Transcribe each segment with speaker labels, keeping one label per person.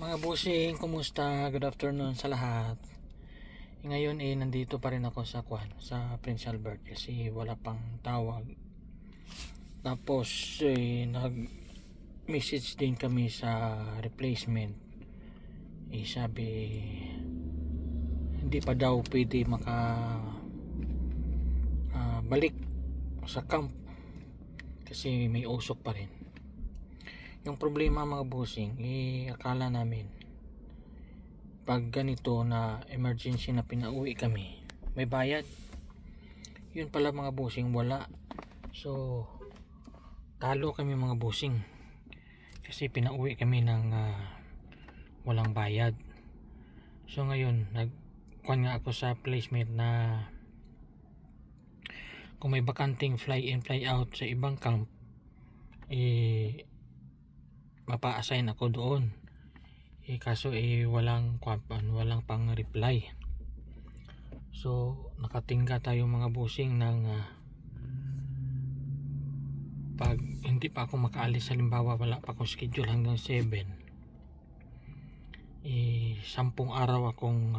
Speaker 1: Mga bossing, kumusta? Good afternoon sa lahat. Ngayon nandito pa rin ako sa Prince Albert kasi wala pang tawag. Tapos nag-message din kami sa replacement. Sabi hindi pa daw pwede balik sa camp kasi may usok pa rin. Yung problema mga bossing, akala namin pag ganito na emergency na pinauwi kami may bayad. Yun pala mga bossing, wala. So talo kami mga bossing kasi pinauwi kami ng walang bayad. So ngayon nagkuhan nga ako sa placement na kung may bakanting fly in fly out sa ibang camp, mapa-assign ako doon. Kaso walang pang reply. So nakatingga tayo mga bossing ng pag hindi pa ako makaalis, halimbawa wala pa akong schedule hanggang 7, 10 araw akong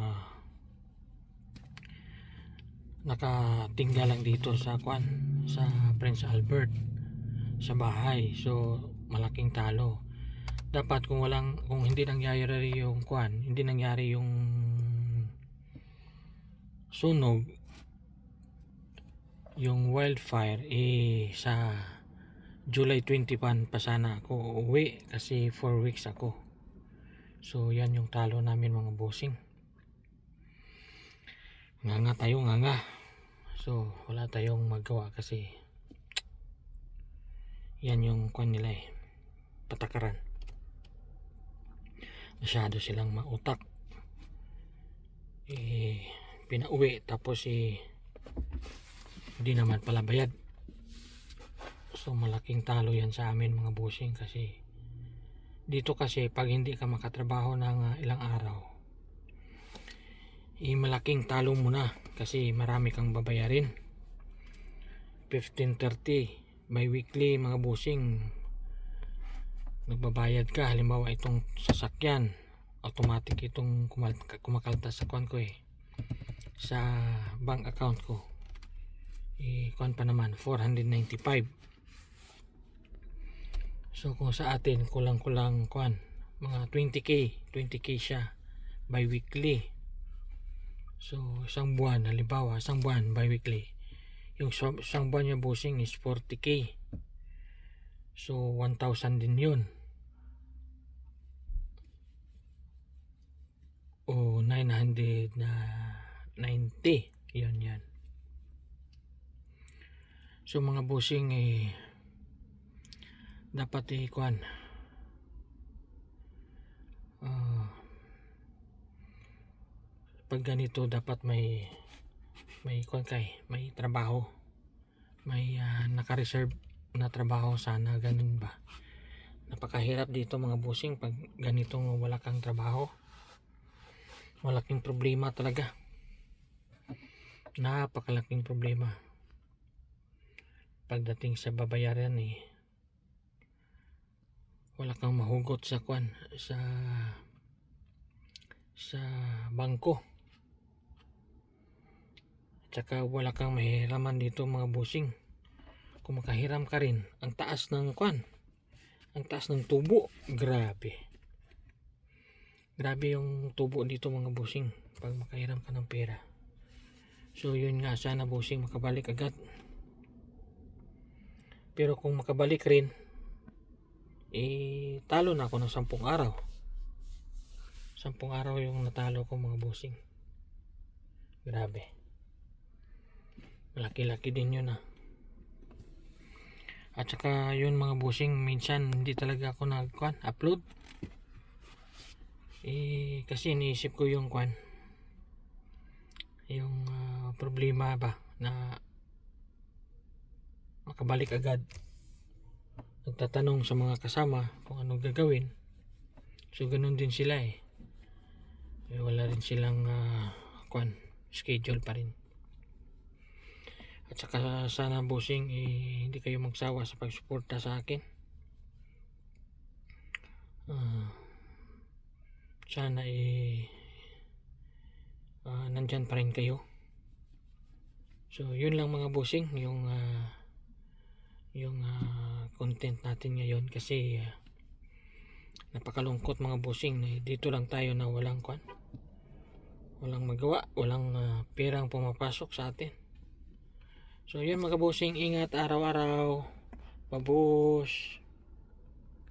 Speaker 1: nakatingga lang dito sa Prince Albert sa bahay. So malaking talo. Dapat kung hindi nangyari yung sunog, yung wildfire, sa July 21 pa sana ako uuwi kasi 4 weeks ako. So yan yung talo namin mga bossing. Nga tayo. So wala tayong magawa kasi yan yung nila patakaran. Masyado silang mautak. Pinauwi tapos hindi naman pala bayad. So malaking talo yan sa amin mga bossing kasi dito kasi pag hindi ka makatrabaho ng ilang araw, malaking talo mo na kasi marami kang babayarin. 15.30 by weekly mga bossing, nagbabayad ka. Halimbawa itong sasakyan, automatic itong kumakaltas sa sa bank account ko. Pa naman 495. So kung sa atin kulang-kulang mga 20k siya by weekly. So isang buwan by weekly, yung isang buwan niya bossing is 40k. So 1,000 din yun, o 990. Yan. So mga bossing, dapat pag ganito dapat may trabaho, may naka-reserve na trabaho. Sana ganun ba. Napakahirap dito mga bossing pag ganitong wala kang trabaho. Malaking problema talaga, napakalaking problema pagdating sa babayaran. Wala kang mahugot sa sa bangko, tsaka wala kang mahiraman dito mga bossing. Kung makahiram ka rin, ang taas ng tubo. Grabe yung tubo dito mga bossing pag makahiram ka ng pera. So yun nga, sana bossing makabalik agad. Pero kung makabalik rin, talo na ako ng 10 araw. 10 araw yung natalo ko mga bossing. Grabe, malaki-laki din yun At saka yun mga bossing, minsan hindi talaga ako upload kasi iniisip ko yung problema ba na makabalik agad. Nagtatanong sa mga kasama kung ano gagawin. So ganun din sila wala rin silang schedule pa rin. At saka sana bossing, hindi kayo magsawa sa pagsuporta sa akin. sana nandyan pa rin kayo. So yun lang mga bossing, yung content natin ngayon, kasi napakalungkot mga bossing, dito lang tayo na walang magawa, walang perang pumapasok sa atin. So yun mga bossing, ingat araw-araw, babush.